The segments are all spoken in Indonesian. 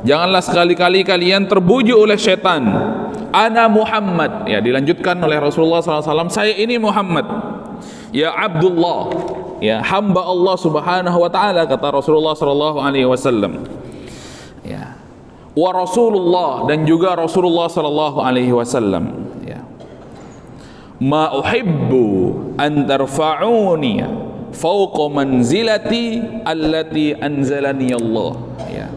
Janganlah sekali-kali kalian terbujuk oleh setan. Ana Muhammad, ya, dilanjutkan oleh Rasulullah SAW, saya ini Muhammad, ya Abdullah, ya hamba Allah Subhanahu wa taala, kata Rasulullah SAW. Ya. Wa Rasulullah, dan juga Rasulullah SAW. Ya. Ma uhibbu an tarfa'uni fawqa manzilati allati anzalani Allah. Ya.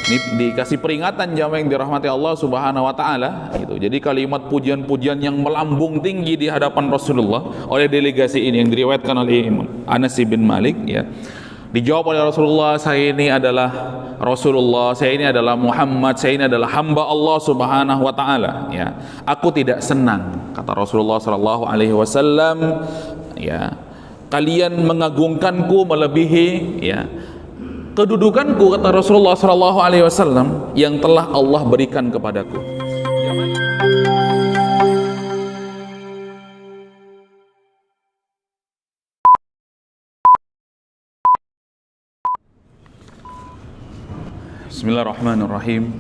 Ini dikasih peringatan jamaah yang dirahmati Allah Subhanahu wa taala gitu. Jadi kalimat pujian-pujian yang melambung tinggi di hadapan Rasulullah oleh delegasi ini yang diriwayatkan oleh Imam Anas bin Malik, ya. Dijawab oleh Rasulullah, saya ini adalah Rasulullah, saya ini adalah Muhammad, saya ini adalah hamba Allah Subhanahu wa taala, ya. Aku tidak senang, kata Rasulullah sallallahu alaihi wasallam, ya, kalian mengagungkanku melebihi, ya, kedudukanku, kata Rasulullah sallallahu alaihi wasallam, yang telah Allah berikan kepadaku. Bismillahirrahmanirrahim.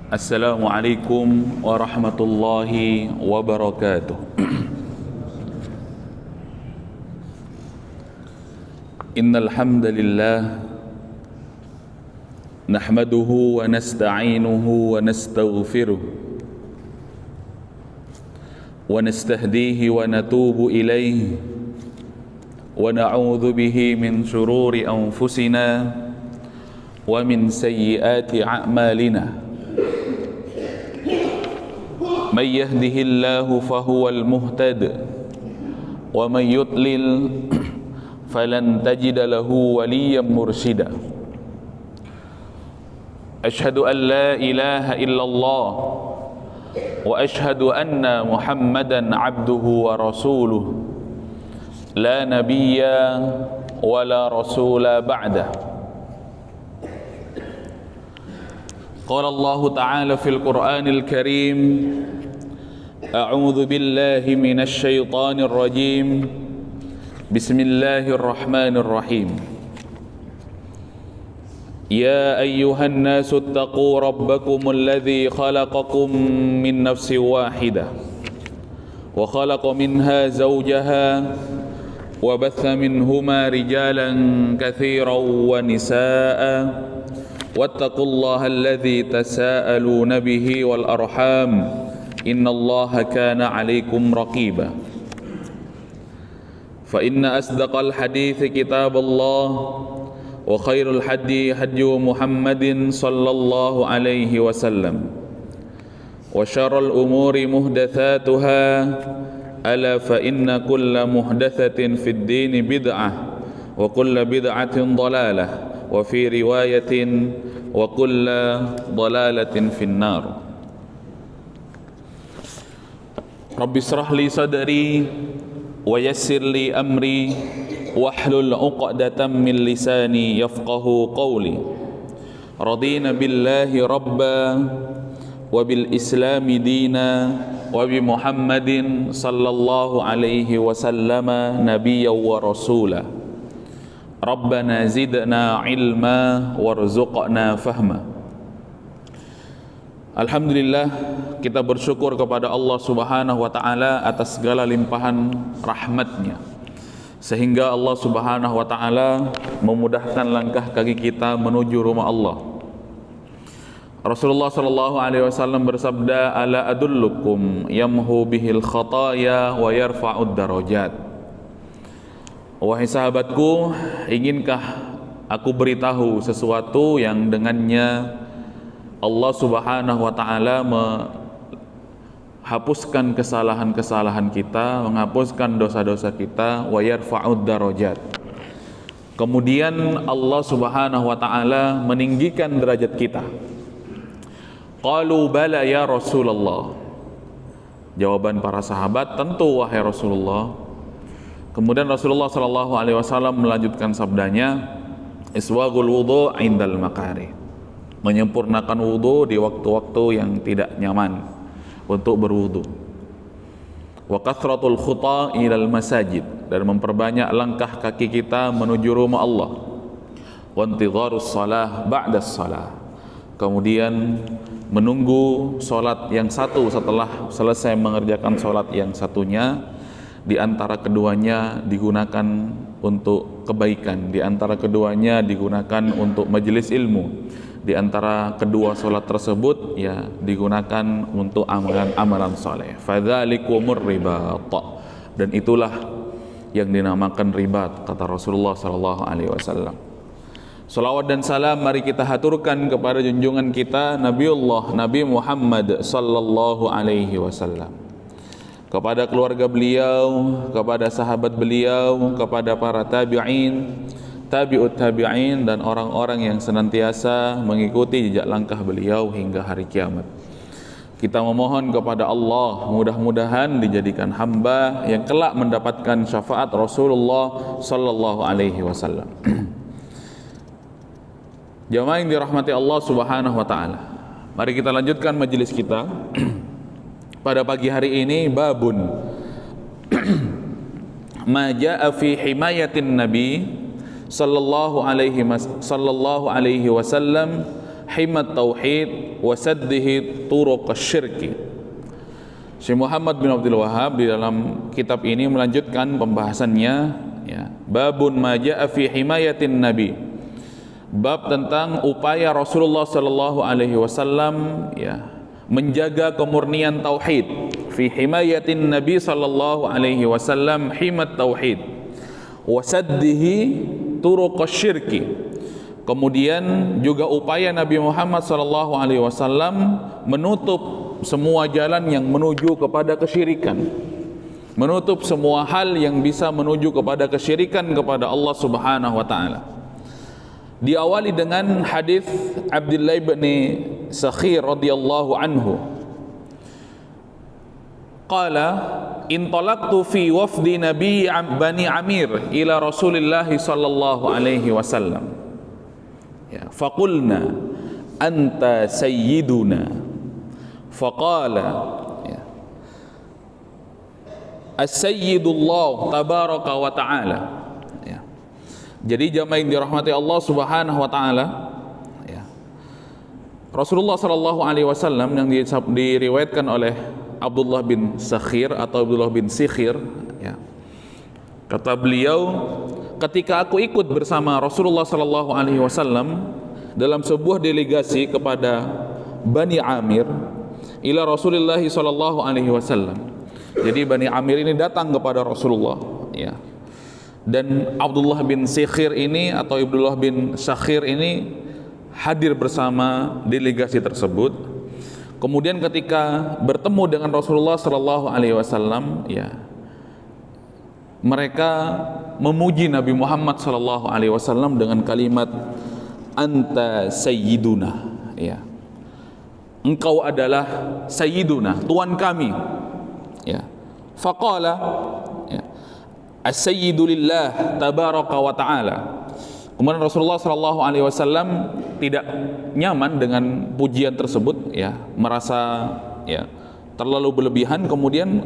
Assalamualaikum warahmatullahi wabarakatuh. Innal hamdalillah nahmaduhu wa nasta'inuhu wa nastaghfiruh wa nastahdihi wa natubu ilayhi wa na'udzu bihi min shururi anfusina wa min sayyiati a'malina. May yahdihillahu fahuwal muhtad wa may yudlil falan tajida lahu waliyyan mursyida. Ashhadu an la ilaha illallah wa ashhadu anna Muhammadan abduhu wa rasuluh la nabiyya wa la rasula ba'dah. Qala Allah Ta'ala fil Qur'anil Karim, a'udzu billahi minasy syaithanir rajim. Bismillahirrahmanirrahim. Ya ayyuhan nasu ittaqu rabbakumul ladzi khalaqakum min nafsin wahidah wa khalaqa minha zawjaha wa batha minhuma rijalan katsiran wa nisaa'a wattaqullaha alladzi tasaaluna bihi wal arham innallaha kana 'alaikum raqiba. Fa inna asdaqal hadithi kitabullah wa khairul hadi hadyu Muhammadin sallallahu alaihi wasallam wa syarrul umuri muhdatsatuha ala fa inna kulla muhdatsatin fid dini bid'ah wa kulla bid'atin dhalalah wa fi riwayatin wa kulla dhalalatin finnar. Rabbi israh li sadri wa yassir li amri wahlul 'uqdatam min lisani yafqahu qawli. Radina billahi rabba wa bil islami dina wa bi Muhammadin sallallahu alaihi wasallama nabiyyan wa rasula. Rabbana zidna ilma warzuqna fahma. Alhamdulillah, kita bersyukur kepada Allah Subhanahu wa taala atas segala limpahan rahmatnya, sehingga Allah Subhanahu wa taala memudahkan langkah kaki kita menuju rumah Allah. Rasulullah sallallahu alaihi wasallam bersabda, ala adullukum yamhu bihil khataya wa yarfa'ud darajat. Wahai sahabatku, inginkah aku beritahu sesuatu yang dengannya Allah Subhanahu wa taala menghapuskan kesalahan-kesalahan kita, menghapuskan dosa-dosa kita, wa yarfa'ud darajat. Kemudian Allah Subhanahu wa taala meninggikan derajat kita. Qalu bala ya Rasulullah. Jawaban para sahabat, tentu wahai Rasulullah. Kemudian Rasulullah sallallahu alaihi wasallam melanjutkan sabdanya, iswaghul wudu' indal makari. Menyempurnakan wudu di waktu-waktu yang tidak nyaman untuk berwudu. Wa kathratul khuta ilal masajid, dan memperbanyak langkah kaki kita menuju rumah Allah. wa intidharus shalah ba'da shalah. Kemudian menunggu salat yang satu setelah selesai mengerjakan salat yang satunya. Di antara keduanya digunakan untuk kebaikan, di antara keduanya digunakan untuk majelis ilmu, di antara kedua salat tersebut ya digunakan untuk amalan-amalan saleh. Fadzalikumur ribat. Dan itulah yang dinamakan ribat, kata Rasulullah sallallahu alaihi wasallam. Salawat dan salam mari kita haturkan kepada junjungan kita Nabi Muhammad sallallahu alaihi wasallam, kepada keluarga beliau, kepada sahabat beliau, kepada para tabi'in, tabi'ut tabi'in, dan orang-orang yang senantiasa mengikuti jejak langkah beliau hingga hari kiamat. Kita memohon kepada Allah mudah-mudahan dijadikan hamba yang kelak mendapatkan syafaat Rasulullah sallallahu alaihi wasallam. Jamaah yang dirahmati Allah Subhanahu wa taala. Mari kita lanjutkan majelis kita. Pada pagi hari ini babun ma jaa fi himayatin nabi sallallahu alaihi wasallam himat tauhid wa saddihi turuq asyirki. Syekh Muhammad bin Abdul Wahhab di dalam kitab ini melanjutkan pembahasannya ya, babun ma jaa fi himayatin nabi, bab tentang upaya Rasulullah sallallahu alaihi wasallam ya menjaga kemurnian tauhid. Fi himayatin Nabi sallallahu alaihi wasallam himat tauhid wa saddihi turuq asyirki. Kemudian juga upaya Nabi Muhammad sallallahu alaihi wasallam menutup semua jalan yang menuju kepada kesyirikan, menutup semua hal yang bisa menuju kepada kesyirikan kepada Allah Subhanahu wa taala. Diawali dengan hadis Abdullah bin Sakhir radhiyallahu anhu. Qala intalaqtu fi wafdi Nabi Bani Amir ila Rasulillah sallallahu alaihi wasallam. Ya, faqulna anta sayyiduna. Faqala ya, as-sayyidullah tabaraka wa ta'ala. Jadi jamaah yang dirahmati Allah Subhanahu wa taala ya. Rasulullah sallallahu alaihi wasallam yang diriwayatkan oleh Abdullah bin Sakhir atau Abdullah bin Sikhir ya. Kata beliau, ketika aku ikut bersama Rasulullah sallallahu alaihi wasallam dalam sebuah delegasi kepada Bani Amir ila Rasulullah sallallahu alaihi wasallam. Jadi Bani Amir ini datang kepada Rasulullah ya. Dan Abdullah bin Sikhir ini atau Abdullah bin Sakhir ini hadir bersama delegasi tersebut. Kemudian ketika bertemu dengan Rasulullah sallallahu alaihi wasallam ya, mereka memuji Nabi Muhammad sallallahu alaihi wasallam dengan kalimat anta sayyiduna ya. Engkau adalah sayyiduna, tuan kami ya. Faqala ya, as-sayyidu lillah tabaraka wa ta'ala. Kemudian Rasulullah sallallahu alaihi wasallam tidak nyaman dengan pujian tersebut ya, merasa ya terlalu berlebihan. Kemudian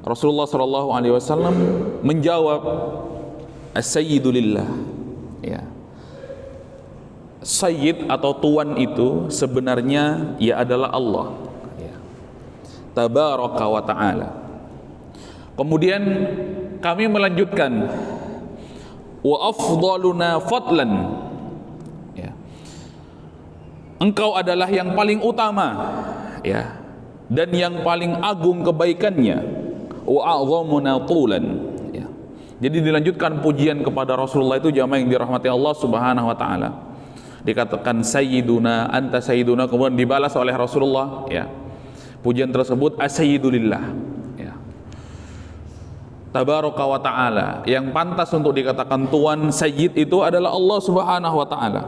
Rasulullah sallallahu alaihi wasallam menjawab as-sayyidu lillah ya. Sayyid atau tuan itu sebenarnya ya adalah Allah ya. Tabaraka wa ta'ala. Kemudian kami melanjutkan wa afdaluna fadlan ya. Engkau adalah yang paling utama ya, dan yang paling agung kebaikannya, wa a'zamuna tulan ya. Jadi dilanjutkan pujian kepada Rasulullah itu jamaah yang dirahmati Allah Subhanahu wa taala. Dikatakan sayyiduna, anta sayyiduna, kemudian dibalas oleh Rasulullah ya. Pujian tersebut as-sayyidulillah ya. Tabaraka wa ta'ala, yang pantas untuk dikatakan tuan sayyid itu adalah Allah Subhanahu wa ta'ala.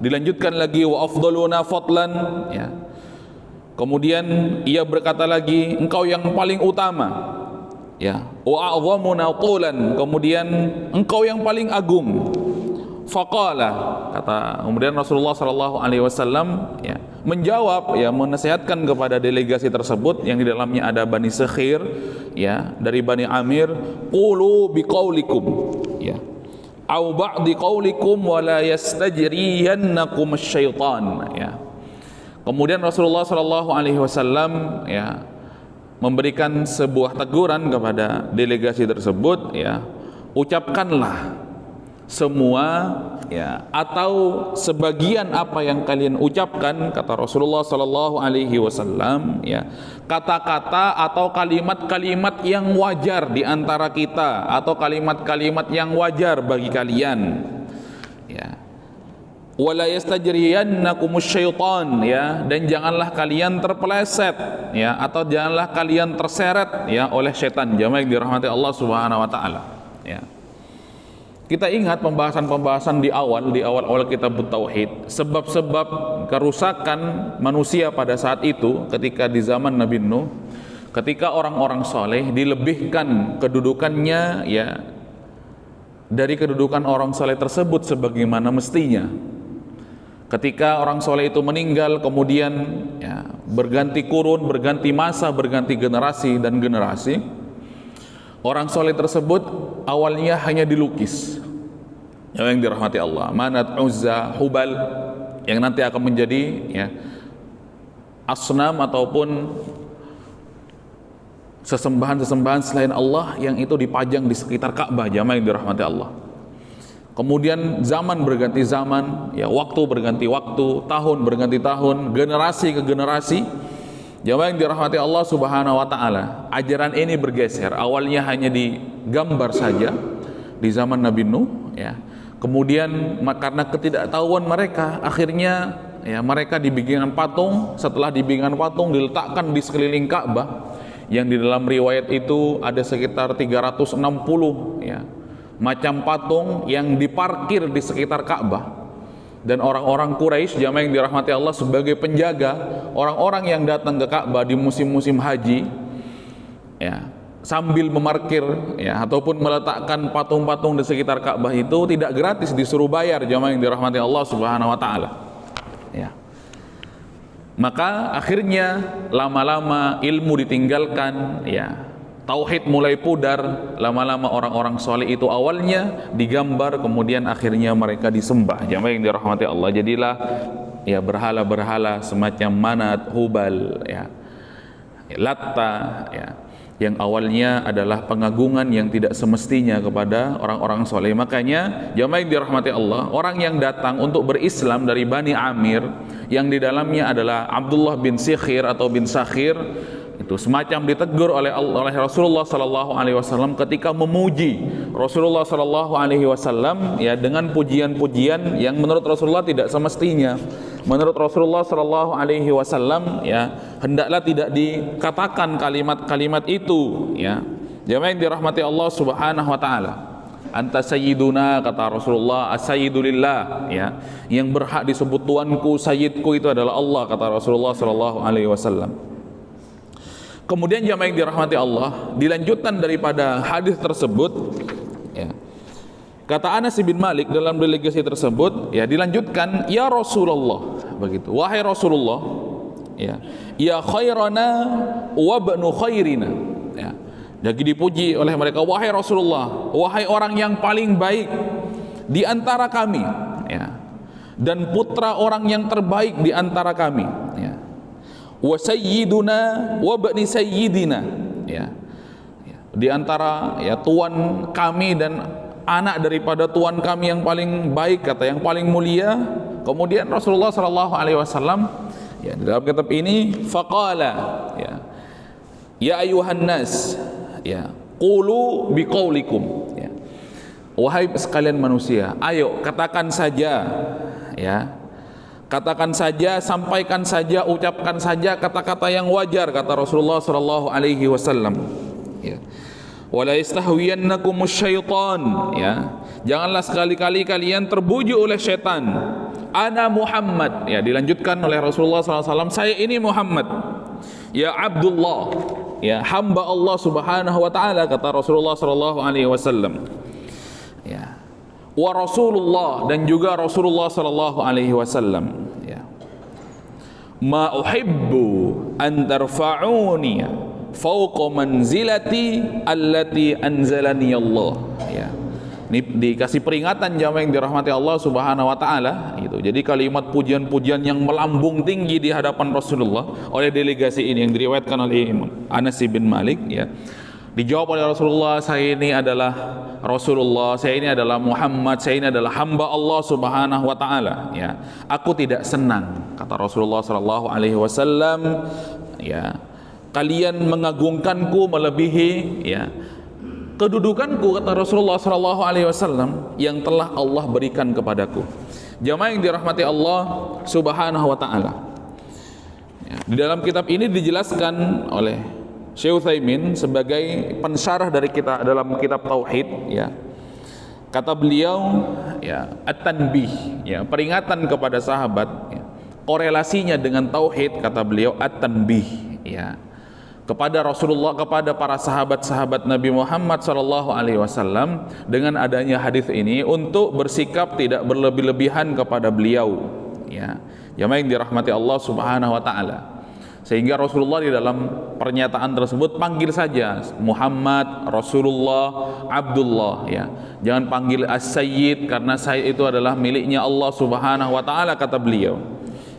Dilanjutkan lagi wa afdaluna fadlan ya. Kemudian ia berkata lagi engkau yang paling utama ya, wa a'zamuna tulan, kemudian engkau yang paling agung. Faqala, kata kemudian Rasulullah sallallahu alaihi wasallam ya menjawab ya, menasihatkan kepada delegasi tersebut yang di dalamnya ada Bani Sakhir ya, dari Bani Amir, qulu biqaulikum ya. au ba'di qaulikum wa la yastajriyannakum asy-syaitan, ya. Kemudian Rasulullah sallallahu alaihi wasallam ya memberikan sebuah teguran kepada delegasi tersebut, ya. Ucapkanlah semua, ya, atau sebagian apa yang kalian ucapkan, kata Rasulullah sallallahu alaihi wasallam, ya, kata-kata atau kalimat-kalimat yang wajar di antara kita, atau kalimat-kalimat yang wajar bagi kalian, ya. Wala yastajriyannakumus syaitan, ya, dan janganlah kalian terpeleset, ya, atau janganlah kalian terseret, ya, oleh setan. Jamaah yang dirahmati Allah Subhanahu wa taala, ya. Kita ingat pembahasan-pembahasan di awal kitab Tauhid, sebab-sebab kerusakan manusia pada saat itu ketika di zaman Nabi Nuh, ketika orang-orang soleh dilebihkan kedudukannya, ya, dari kedudukan orang soleh tersebut sebagaimana mestinya. Ketika orang soleh itu meninggal, kemudian, ya, berganti kurun, berganti masa, berganti generasi dan generasi. Orang soleh tersebut awalnya hanya dilukis, yang dirahmati Allah, Manat, Uzza, Hubal, yang nanti akan menjadi, ya, asnam ataupun sesembahan-sesembahan selain Allah yang itu dipajang di sekitar Ka'bah. Jamaah yang dirahmati Allah. Kemudian zaman berganti zaman, ya, waktu berganti waktu, tahun berganti tahun, generasi ke generasi. Jamaah yang dirahmati Allah Subhanahu wa taala, ajaran ini bergeser. Awalnya hanya digambar saja di zaman Nabi Nuh, ya. Kemudian karena ketidaktahuan mereka, akhirnya, ya, mereka dibikinkan patung. Setelah dibikinkan patung, diletakkan di sekeliling Ka'bah, yang di dalam riwayat itu ada sekitar 360, ya, macam patung yang diparkir di sekitar Ka'bah. Dan orang-orang Quraisy, jamaah yang dirahmati Allah, sebagai penjaga orang-orang yang datang ke Ka'bah di musim-musim haji, ya, sambil memarkir, ya, ataupun meletakkan patung-patung di sekitar Ka'bah itu tidak gratis, disuruh bayar. Jamaah yang dirahmati Allah Subhanahu wa taala, ya. Maka akhirnya lama-lama ilmu ditinggalkan, ya, tauhid mulai pudar. Lama-lama orang-orang soleh itu awalnya digambar, kemudian akhirnya mereka disembah. Jamaah yang dirahmati Allah, jadilah, ya, berhala-berhala semacam Manat, Hubal, ya, Latta, ya, yang awalnya adalah pengagungan yang tidak semestinya kepada orang-orang soleh. Makanya jamaah yang dirahmati Allah, orang yang datang untuk berislam dari Bani Amir, yang di dalamnya adalah Abdullah bin Sikhir atau bin Sakhir, itu semacam ditegur oleh Rasulullah sallallahu alaihi wasallam ketika memuji Rasulullah sallallahu alaihi wasallam, ya, dengan pujian-pujian yang menurut Rasulullah tidak semestinya. Menurut Rasulullah sallallahu alaihi wasallam, ya, hendaklah tidak dikatakan kalimat-kalimat itu, ya. Jamaah yang dirahmati Allah Subhanahu wa taala. Anta sayyiduna, kata Rasulullah, as-sayyidu lillah, ya. Yang berhak disebut tuanku, sayyidku itu adalah Allah, kata Rasulullah sallallahu alaihi wasallam. Kemudian jamaah yang dirahmati Allah, dilanjutkan daripada hadis tersebut, ya. Kata Anas bin Malik dalam delegasi tersebut, ya, dilanjutkan, ya Rasulullah, begitu, wahai Rasulullah, ya, ya khairana wa banu khairina, ya. Jadi dipuji oleh mereka, wahai Rasulullah, wahai orang yang paling baik di antara kami, ya, dan putra orang yang terbaik di antara kami, ya. Wa sayyiduna wa bani sayyidina, ya, di antara, ya, tuan kami dan anak daripada tuan kami yang paling baik, kata, yang paling mulia. Kemudian Rasulullah sallallahu alaihi wasallam, ya, dalam kitab ini faqala, ya, ya ayuhan nas, ya, qulu biqaulikum, ya, wahai sekalian manusia, ayo katakan saja, ya, katakan saja, sampaikan saja, ucapkan saja kata-kata yang wajar, kata Rasulullah sallallahu alaihi wasallam, ya. Wala yastahwiyannakumus syaitan, ya, janganlah sekali-kali kalian terbujuk oleh setan. Ana Muhammad, ya, dilanjutkan oleh Rasulullah SAW, saya ini Muhammad, ya Abdullah, ya, hamba Allah Subhanahu wa taala, kata Rasulullah sallallahu alaihi wasallam, ya, wa Rasulullah, dan juga Rasulullah sallallahu alaihi wasallam, ya, ma uhibbu an tarfa'uni fauqa manzilati allati anzalani Allah, ya. Ini dikasih peringatan jamaah yang dirahmati Allah Subhanahu wa taala gitu. Jadi kalimat pujian-pujian yang melambung tinggi di hadapan Rasulullah oleh delegasi ini yang diriwayatkan oleh Imam Anas bin Malik ya. Dijawab oleh Rasulullah, saya ini adalah Rasulullah, saya ini adalah Muhammad, saya ini adalah hamba Allah Subhanahu wa taala ya. Aku tidak senang, kata Rasulullah sallallahu alaihi wasallam ya, kalian mengagungkanku melebihi ya kedudukanku, kata Rasulullah sallallahu alaihi wasallam, yang telah Allah berikan kepadaku. Jamaah yang dirahmati Allah Subhanahu wa taala. Ya, di dalam kitab ini dijelaskan oleh Syekh Utsaimin sebagai pensyarah dari kita dalam kitab tauhid ya. Kata beliau ya, at-tanbih ya, peringatan kepada sahabat ya. Korelasinya dengan tauhid, kata beliau, at-tanbih ya, kepada Rasulullah, kepada para sahabat-sahabat Nabi Muhammad sallallahu alaihi wasallam dengan adanya hadis ini untuk bersikap tidak berlebih-lebihan kepada beliau ya. Jamaah yang dirahmati Allah Subhanahu wa taala. Sehingga Rasulullah di dalam pernyataan tersebut panggil saja Muhammad, Rasulullah, Abdullah ya. Jangan panggil As-Sayyid, karena Sayyid itu adalah miliknya Allah Subhanahu wa taala, kata beliau.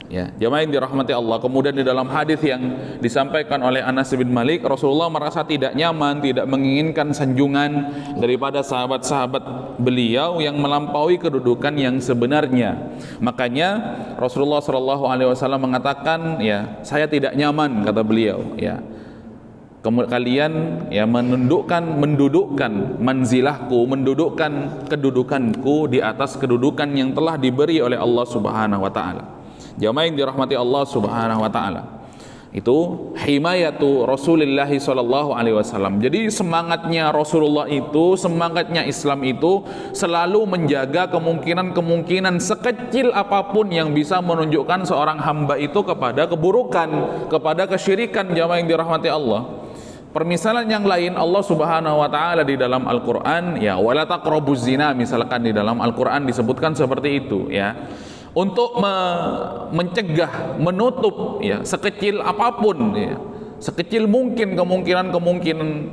Ya, jamaah yang dirahmati Allah. Kemudian di dalam hadis yang disampaikan oleh Anas bin Malik, Rasulullah merasa tidak nyaman, tidak menginginkan sanjungan daripada sahabat-sahabat beliau yang melampaui kedudukan yang sebenarnya. Makanya Rasulullah Shallallahu Alaihi Wasallam mengatakan, ya, saya tidak nyaman, kata beliau. Ya, kalian ya mendudukkan manzilahku, mendudukkan kedudukanku di atas kedudukan yang telah diberi oleh Allah Subhanahu Wa Taala. Jamaah yang dirahmati Allah Subhanahu wa taala. Itu himayatu Rasulullah sallallahu alaihi wasallam. Jadi semangatnya Rasulullah itu, semangatnya Islam itu selalu menjaga kemungkinan-kemungkinan sekecil apapun yang bisa menunjukkan seorang hamba itu kepada keburukan, kepada kesyirikan. Jamaah yang dirahmati Allah. Permisalan yang lain, Allah Subhanahu wa taala di dalam Al-Qur'an ya, wala taqrabuz zina, misalkan di dalam Al-Qur'an disebutkan seperti itu ya. Untuk mencegah, menutup ya sekecil apapun ya, sekecil mungkin kemungkinan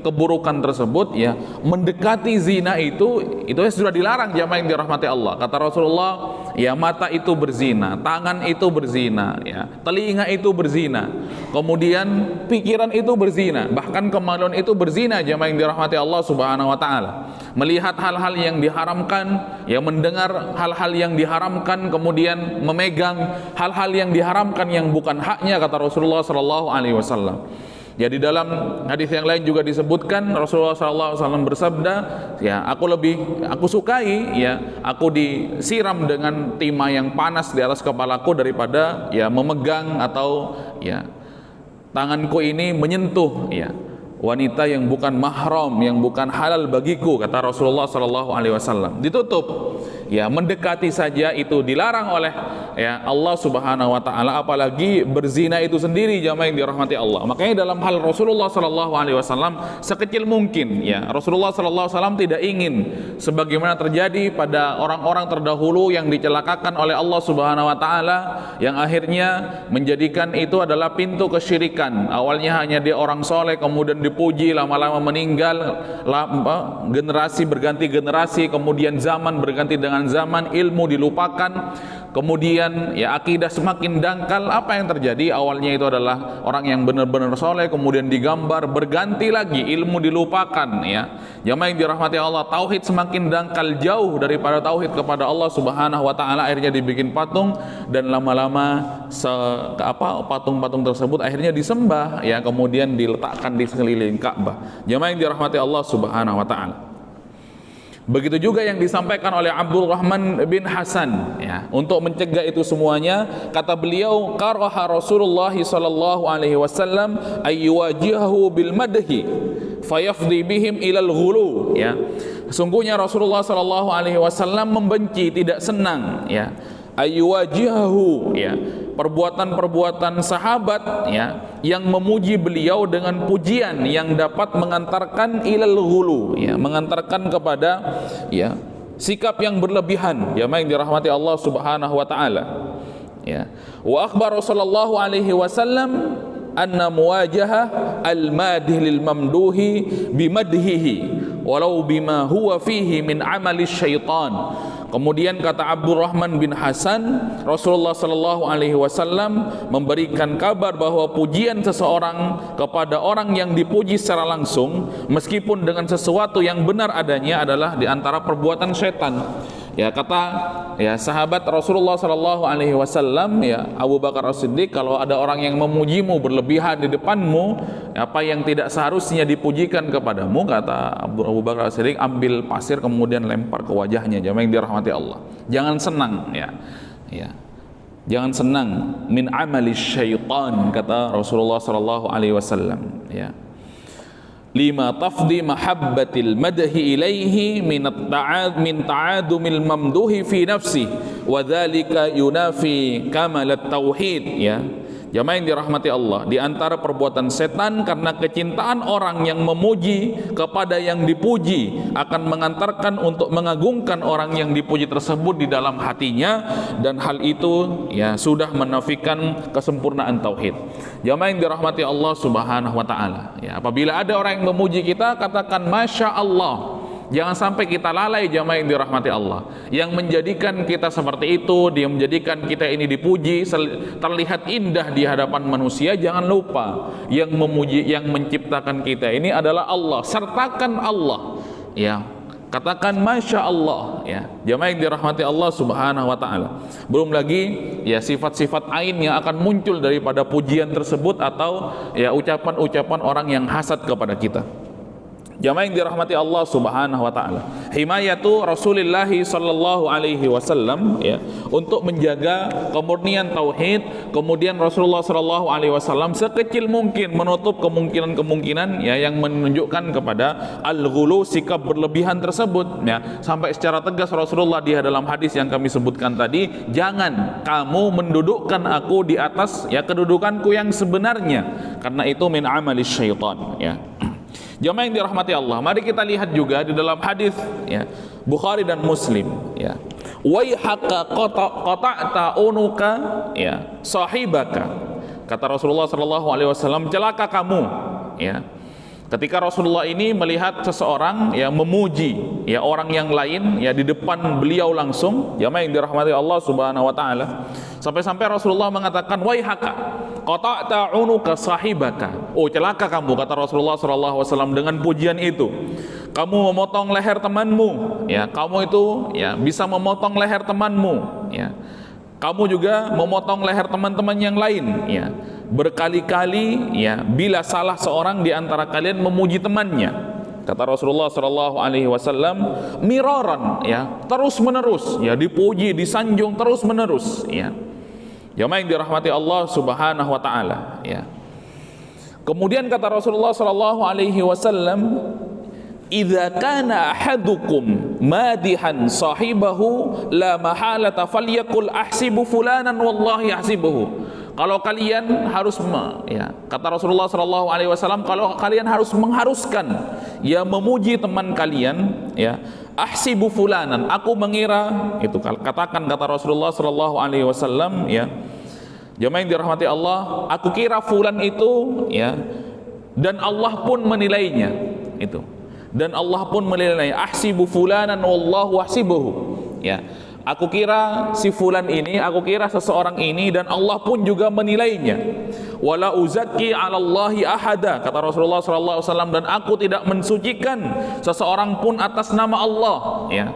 keburukan tersebut ya, mendekati zina itu sudah dilarang. Jamaah yang dirahmati Allah. Kata Rasulullah, ya, mata itu berzina, tangan itu berzina ya, telinga itu berzina, kemudian pikiran itu berzina, bahkan kemaluan itu berzina. Jamaah yang dirahmati Allah Subhanahu wa taala. Melihat hal-hal yang diharamkan, ya, mendengar hal-hal yang diharamkan, kemudian memegang hal-hal yang diharamkan yang bukan haknya, kata Rasulullah sallallahu alaihi wasallam. Ya, di dalam hadis yang lain juga disebutkan Rasulullah sallallahu alaihi wasallam bersabda, ya, aku sukai ya, aku disiram dengan timah yang panas di atas kepalaku daripada ya memegang atau ya tanganku ini menyentuh ya wanita yang bukan mahram, yang bukan halal bagiku, kata Rasulullah sallallahu alaihi wasallam. Ditutup ya, mendekati saja itu dilarang oleh ya Allah Subhanahu wa taala, apalagi berzina itu sendiri. Jamaah yang dirahmati Allah. Makanya dalam hal Rasulullah sallallahu alaihi wasallam sekecil mungkin ya, Rasulullah sallallahu alaihi wasallam tidak ingin sebagaimana terjadi pada orang-orang terdahulu yang dicelakakan oleh Allah Subhanahu wa taala, yang akhirnya menjadikan itu adalah pintu kesyirikan. Awalnya hanya dia orang soleh, kemudian dipuji, lama-lama meninggal, generasi berganti generasi, kemudian zaman berganti dengan zaman, ilmu dilupakan, kemudian ya akidah semakin dangkal. Apa yang terjadi? Awalnya itu adalah orang yang benar-benar soleh, kemudian digambar, berganti lagi, ilmu dilupakan ya. Jamaah yang dirahmati Allah, tauhid semakin dangkal, jauh daripada tauhid kepada Allah Subhanahu wa taala, akhirnya dibikin patung, dan lama-lama patung-patung tersebut akhirnya disembah ya, kemudian diletakkan di sekeliling Ka'bah. Jamaah yang dirahmati Allah Subhanahu wa taala. Begitu juga yang disampaikan oleh Abdul Rahman bin Hasan ya, untuk mencegah itu semuanya, kata beliau, karaha Rasulullah sallallahu alaihi wasallam ayyuwajihahu bil madhi fayafdi bihim ilal ghulu ya. Sungguhnya Rasulullah sallallahu alaihi wasallam membenci, tidak senang ya, ayyuwajihahu ya, perbuatan-perbuatan sahabat ya yang memuji beliau dengan pujian yang dapat mengantarkan ilal ghulu ya, mengantarkan kepada ya sikap yang berlebihan. Ya, yang dirahmati Allah Subhanahu wa taala ya. Wa akhbar sallallahu alaihi wasallam anna muwajahah al-madih lil mamduhi bimadhihi walau bima huwa fihi min amali syaitan. Kemudian kata Abdurrahman bin Hasan, Rasulullah sallallahu alaihi wasallam memberikan kabar bahwa pujian seseorang kepada orang yang dipuji secara langsung meskipun dengan sesuatu yang benar adanya adalah di antara perbuatan syaitan. Ya, kata ya sahabat Rasulullah sallallahu alaihi wasallam, ya Abu Bakar As-Siddiq, kalau ada orang yang memujimu berlebihan di depanmu, apa yang tidak seharusnya dipujikan kepadamu, kata Abu Bakar As-Siddiq, ambil pasir kemudian lempar ke wajahnya. Jamaah yang dirahmati Allah, jangan senang, ya jangan senang, min amali syaitan, kata Rasulullah sallallahu alaihi wasallam, ya. Lima tafdi mahabbatil madhi ilaihi min ta'adumil mamduhi fi nafsi wa dzalika yunafi kamalat tauhid, ya. Jamaah yang dirahmati Allah, di antara perbuatan setan karena kecintaan orang yang memuji kepada yang dipuji akan mengantarkan untuk mengagungkan orang yang dipuji tersebut di dalam hatinya, dan hal itu ya sudah menafikan kesempurnaan tauhid. Jamaah yang dirahmati Allah Subhanahu wa taala, ya, apabila ada orang yang memuji kita, katakan masya Allah. Jangan sampai kita lalai, jamaah yang dirahmati Allah. Yang menjadikan kita seperti itu, dia menjadikan kita ini dipuji, terlihat indah di hadapan manusia. Jangan lupa, yang memuji, yang menciptakan kita ini adalah Allah. Sertakan Allah, ya. Katakan masya Allah, ya. Jamaah yang dirahmati Allah Subhanahu wa taala. Belum lagi ya sifat-sifat ain yang akan muncul daripada pujian tersebut, atau ya ucapan-ucapan orang yang hasad kepada kita. Jamaah yang dirahmati Allah Subhanahu wa taala. Himayatu Rasulullah sallallahu alaihi wasallam, ya, untuk menjaga kemurnian tauhid. Kemudian Rasulullah sallallahu alaihi wasallam sekecil mungkin menutup kemungkinan-kemungkinan ya yang menunjukkan kepada al-ghulu, sikap berlebihan tersebut, ya. Sampai secara tegas Rasulullah di dalam hadis yang kami sebutkan tadi, jangan kamu mendudukkan aku di atas ya kedudukanku yang sebenarnya, karena itu min amali syaitan, ya. Jamaah yang dirahmati Allah, mari kita lihat juga di dalam hadis ya Bukhari dan Muslim, ya. Waihaka qata'ta unuka ya sahibaka. Kata Rasulullah sallallahu alaihi wasallam, celaka kamu, ya. Ketika Rasulullah ini melihat seseorang yang memuji ya orang yang lain ya di depan beliau langsung, jamaah yang dirahmati Allah Subhanahu wa taala, sampai-sampai Rasulullah mengatakan waihaka qata'ta unuka sahibaka. Oh, celaka kamu, kata Rasulullah sallallahu alaihi wasallam, dengan pujian itu kamu memotong leher temanmu, ya. Kamu itu ya bisa memotong leher temanmu, ya. Kamu juga memotong leher teman-teman yang lain, ya. Berkali-kali ya bila salah seorang di antara kalian memuji temannya, kata Rasulullah sallallahu alaihi wasallam, miraran, ya, terus menerus, ya, dipuji, disanjung terus menerus, ya. Jamaah yang dirahmati Allah Subhanahu wa taala, ya. Kemudian kata Rasulullah sallallahu alaihi wasallam, idza kana ahadukum madihan sahibahu la mahalata falyakul ahsibu fulanan wallahi ahsibuhu. Kalau kalian harus ya, kata Rasulullah sallallahu alaihi wasallam, kalau kalian harus mengharuskan ya memuji teman kalian, ya, ahsibu fulanan, aku mengira itu, katakan kata Rasulullah sallallahu alaihi wasallam, ya. Jamaah yang dirahmati Allah, aku kira fulan itu, ya, dan Allah pun menilainya, itu. Dan Allah pun menilai, ahsibu fulanan wallahu ahsibuhu, ya. Aku kira si fulan ini, aku kira seseorang ini, dan Allah pun juga menilainya. Wala uzakki 'alallahi ahada, kata Rasulullah sallallahu alaihi wasallam, dan aku tidak mensucikan seseorang pun atas nama Allah, ya.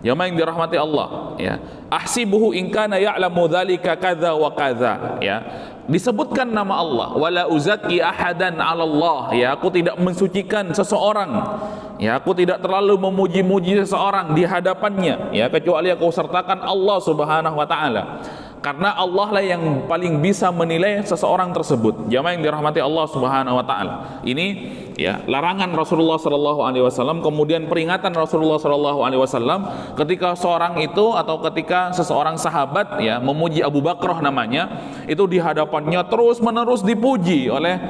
Jamaah yang dirahmati Allah, ya. Ahsibuhu in kana ya'lamu dzalika kadza wa kadza, ya. Disebutkan nama Allah, wala uzakki ahadan 'alallah, ya, aku tidak mensucikan seseorang, ya, aku tidak terlalu memuji-muji seseorang di hadapannya, ya, kecuali aku sertakan Allah Subhanahu wa taala. Karena Allah lah yang paling bisa menilai seseorang tersebut. Jamaah yang dirahmati Allah Subhanahu wa taala. Ini ya larangan Rasulullah sallallahu alaihi wasallam, kemudian peringatan Rasulullah sallallahu alaihi wasallam ketika seorang itu, atau ketika seseorang sahabat ya memuji Abu Bakrah namanya, itu di hadapannya terus-menerus dipuji oleh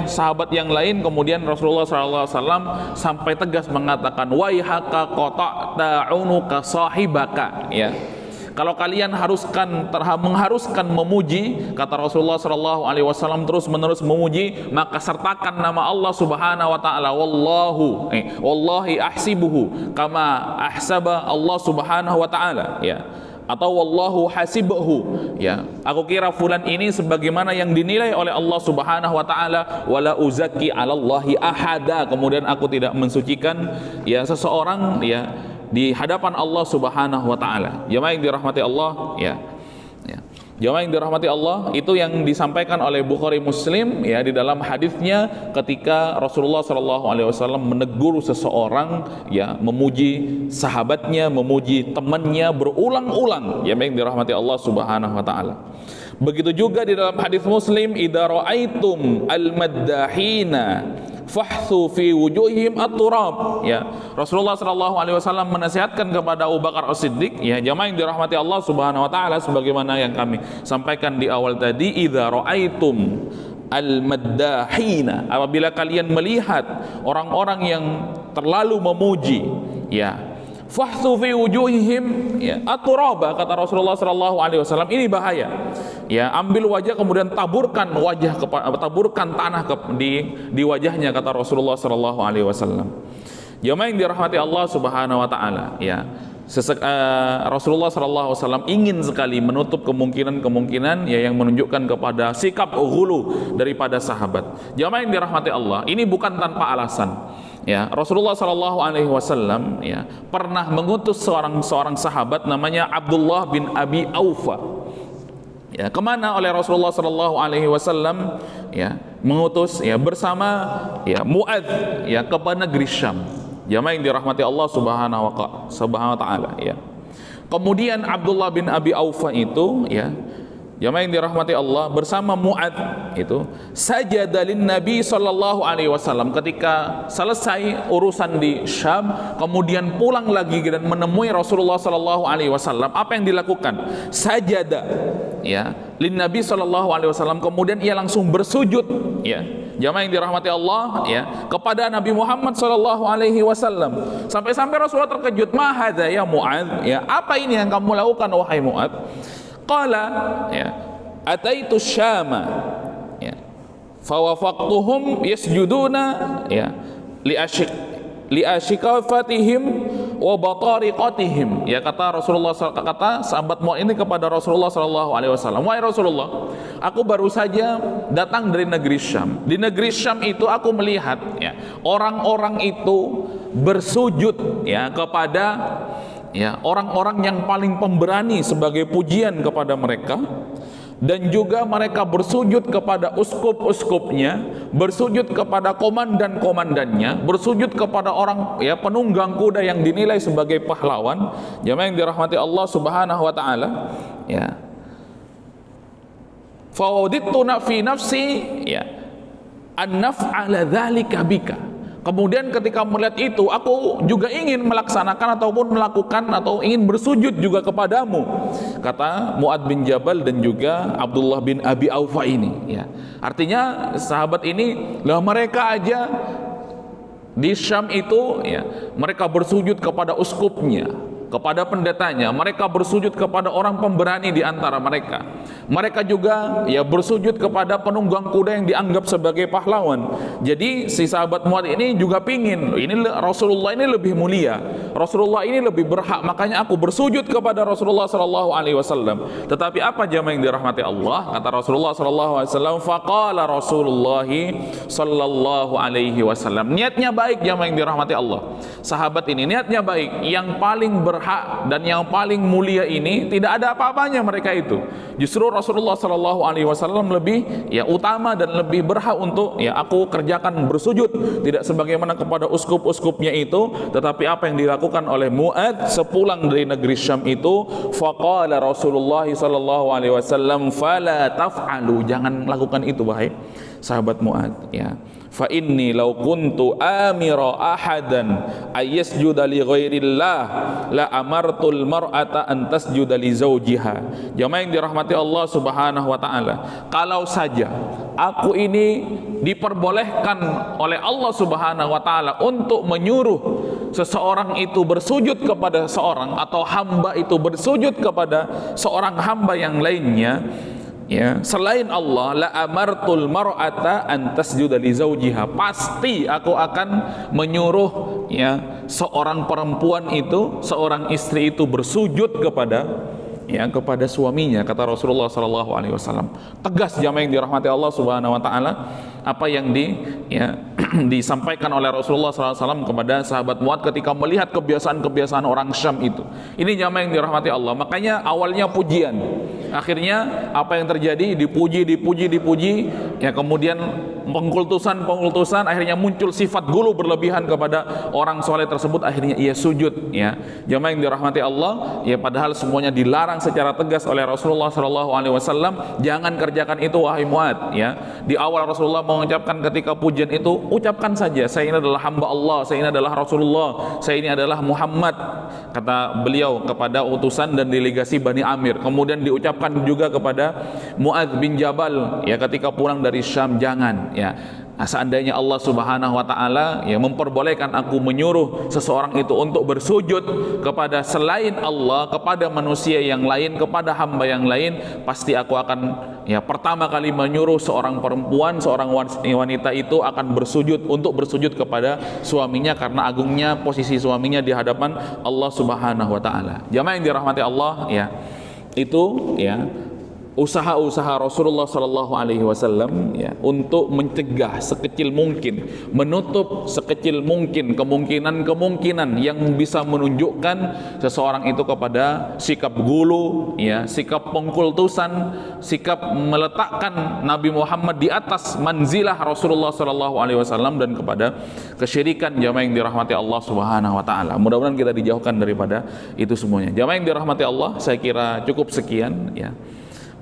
sahabat yang lain. Kemudian Rasulullah sallallahu alaihi wasallam sampai tegas mengatakan waihaka qata'ta unuka sahibaka, ya. Kalau kalian mengharuskan memuji, kata Rasulullah sallallahu alaihi wasallam, terus-menerus memuji, maka sertakan nama Allah Subhanahu wa taala. Wallahi ahsibuhu kama ahsaba Allah Subhanahu wa taala, ya. Atau wallahu hasibahu, ya, aku kira fulan ini sebagaimana yang dinilai oleh Allah Subhanahu wa taala, wala uzaki 'alallahi ahada, kemudian aku tidak mensucikan ya seseorang ya di hadapan Allah Subhanahu wa taala. Jamaah yang dirahmati Allah, ya. Jamaah yang dirahmati Allah, itu yang disampaikan oleh Bukhari Muslim ya di dalam hadisnya ketika Rasulullah SAW menegur seseorang ya, memuji sahabatnya, memuji temannya berulang-ulang. Jamaah yang dirahmati Allah Subhanahu wa taala. Begitu juga di dalam hadis Muslim, idza ra'aitum al-maddahina fahthu fi wujuhihim at-turab, ya. Rasulullah sallallahu alaihi wasallam menasihatkan kepada Abu Bakar As-Siddiq, ya, jamaah yang dirahmati Allah Subhanahu wa taala, sebagaimana yang kami sampaikan di awal tadi, idza ra'aitum al-maddahina, apabila kalian melihat orang-orang yang terlalu memuji, ya, fahthu fi wujuhihim, ya, at-turaba, kata Rasulullah sallallahu alaihi wasallam, ini bahaya. Ya, ambil wajah kemudian taburkan tanah di wajahnya, kata Rasulullah sallallahu alaihi wasallam. Jamaah yang dirahmati Allah Subhanahu wa taala, ya. Rasulullah sallallahu alaihi wasallam ingin sekali menutup kemungkinan-kemungkinan ya yang menunjukkan kepada sikap ghulu daripada sahabat. Jamaah yang dirahmati Allah, ini bukan tanpa alasan. Ya, Rasulullah sallallahu alaihi wasallam ya pernah mengutus seorang sahabat namanya Abdullah bin Abi Aufa. Ya, kemana oleh Rasulullah sallallahu alaihi wasallam? Ya, mengutus ya bersama ya Muadz ya ke negeri Syam. Jamaah yang dirahmati Allah Subhanahu wa taala, ya. Kemudian Abdullah bin Abi Aufa itu, ya, jamaah yang dirahmati Allah, bersama Muadz itu sajada lin Nabi sallallahu alaihi wasallam. Ketika selesai urusan di Syam, kemudian pulang lagi dan menemui Rasulullah sallallahu alaihi wasallam, apa yang dilakukan? Sajada, ya, lin Nabi sallallahu alaihi wasallam, kemudian ia langsung bersujud, ya. Jamaah yang dirahmati Allah, ya, kepada Nabi Muhammad sallallahu alaihi wasallam. Sampai-sampai Rasulullah terkejut, "Ma hadza ya Muadz?" Ya, apa ini yang kamu lakukan wahai Muadz? Qala, ya, ataitu Syama, ya, fawafaqtuhum yasjuduna, ya, li asyikafatihim wa batariqatihim. Ya, kata Rasulullah, kata sahabat Muadz ini kepada Rasulullah sallallahu alaihi wasallam, "Wahai Rasulullah, aku baru saja datang dari negeri Syam. Di negeri Syam itu aku melihat, ya, orang-orang itu bersujud, ya, kepada, ya, orang-orang yang paling pemberani sebagai pujian kepada mereka, dan juga mereka bersujud kepada uskup-uskupnya, bersujud kepada komandan-komandannya, bersujud kepada orang, ya, penunggang kuda yang dinilai sebagai pahlawan." Jamaah yang dirahmati Allah Subhanahu wa taala, ya. Fawadittu fi nafsi, ya, an naf'ala dzalika bika. Kemudian ketika melihat itu, aku juga ingin melaksanakan ataupun melakukan atau ingin bersujud juga kepadamu, kata Muadz bin Jabal dan juga Abdullah bin Abi Aufa ini, ya. Artinya sahabat ini lah, mereka aja di Syam itu, ya, mereka bersujud kepada uskupnya, kepada pendetanya, mereka bersujud kepada orang pemberani di antara mereka. Mereka juga, ya, bersujud kepada penunggang kuda yang dianggap sebagai pahlawan. Jadi si sahabat Muadz ini juga pingin, ini Rasulullah ini lebih mulia, Rasulullah ini lebih berhak, makanya aku bersujud kepada Rasulullah sallallahu alaihi wasallam. Tetapi apa jamaah yang dirahmati Allah? Kata Rasulullah sallallahu alaihi wasallam, faqala Rasulullah sallallahu alaihi wasallam. Niatnya baik jamaah yang dirahmati Allah. Sahabat ini niatnya baik, yang paling berhak dan yang paling mulia ini tidak ada apa-apanya mereka itu. Justru Rasulullah sallallahu alaihi wasallam lebih, ya, utama dan lebih berhak untuk, ya, aku kerjakan bersujud, tidak sebagaimana kepada uskup-uskupnya itu. Tetapi apa yang dilakukan oleh Muadz sepulang dari negeri Syam itu, faqala Rasulullah sallallahu alaihi wasallam, fala taf'alu, jangan lakukan itu wahai sahabat Muadz, ya. Fa inni law kuntu amira ahadan ayyasjuda li ghairillah la la amartul mar'ata an tasjuda li zawjiha. Jamaah yang dirahmati Allah Subhanahu wa taala, kalau saja aku ini diperbolehkan oleh Allah Subhanahu wa taala untuk menyuruh seseorang itu bersujud kepada seorang, atau hamba itu bersujud kepada seorang hamba yang lainnya, ya, selain Allah, la amartul mar'ata an tasjuda li zawjiha, pasti aku akan menyuruh, ya, seorang perempuan itu, seorang istri itu bersujud kepada, ya, kepada suaminya, kata Rasulullah sallallahu alaihi wasallam. Tegas jamaah yang dirahmati Allah Subhanahu wa taala apa yang disampaikan oleh Rasulullah sallallahu alaihi wasallam kepada sahabat Mu'adz ketika melihat kebiasaan-kebiasaan orang Syam itu. Ini jamaah yang dirahmati Allah. Makanya awalnya pujian, akhirnya apa yang terjadi? Dipuji, ya, kemudian pengkultusan, akhirnya muncul sifat gulu berlebihan kepada orang soleh tersebut, akhirnya ia sujud, ya. Jamaah yang dirahmati Allah, ya, padahal semuanya dilarang secara tegas oleh Rasulullah sallallahu alaihi wasallam. Jangan kerjakan itu wahai Mu'adz, ya. Di awal Rasulullah mengucapkan ketika pujian itu, ucapkan saja, saya ini adalah hamba Allah, saya ini adalah Rasulullah, saya ini adalah Muhammad, kata beliau kepada utusan dan delegasi Bani Amir. Kemudian diucapkan juga kepada Mu'adz bin Jabal, ya, ketika pulang dari Syam, jangan, ya. Nah, seandainya Allah Subhanahu wa taala, ya, memperbolehkan aku menyuruh seseorang itu untuk bersujud kepada selain Allah, kepada manusia yang lain, kepada hamba yang lain, pasti aku akan, ya, pertama kali menyuruh seorang perempuan, seorang wanita itu akan bersujud, untuk bersujud kepada suaminya, karena agungnya posisi suaminya di hadapan Allah Subhanahu wa taala. Jamaah yang dirahmati Allah, ya, itu, ya, usaha-usaha Rasulullah sallallahu alaihi wasallam, ya, untuk mencegah sekecil mungkin, menutup sekecil mungkin kemungkinan yang bisa menunjukkan seseorang itu kepada sikap gulu, ya, sikap pengkultusan, sikap meletakkan Nabi Muhammad di atas manzilah Rasulullah sallallahu alaihi wasallam, dan kepada kesyirikan. Jamaah yang dirahmati Allah Subhanahu wa taala, mudah-mudahan kita dijauhkan daripada itu semuanya. Jamaah yang dirahmati Allah, saya kira cukup sekian, ya.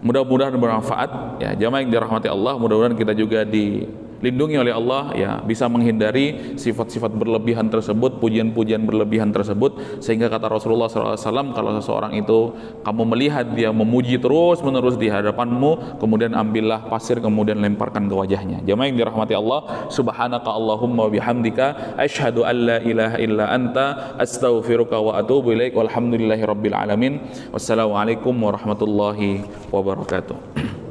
Mudah-mudahan bermanfaat, ya. Jamaah yang dirahmati Allah, mudah-mudahan kita juga dilindungi oleh Allah, ya, bisa menghindari sifat-sifat berlebihan tersebut, pujian-pujian berlebihan tersebut, sehingga kata Rasulullah SAW, kalau seseorang itu kamu melihat dia memuji terus-menerus di hadapanmu, kemudian ambillah pasir, kemudian lemparkan ke wajahnya. Jamaah yang dirahmati Allah, subhanaka Allahumma bihamdika asyhadu an la ilaha illa anta astaghfiruka wa atubu ilaik, walhamdulillahi rabbil alamin. Wassalamualaikum warahmatullahi wabarakatuh.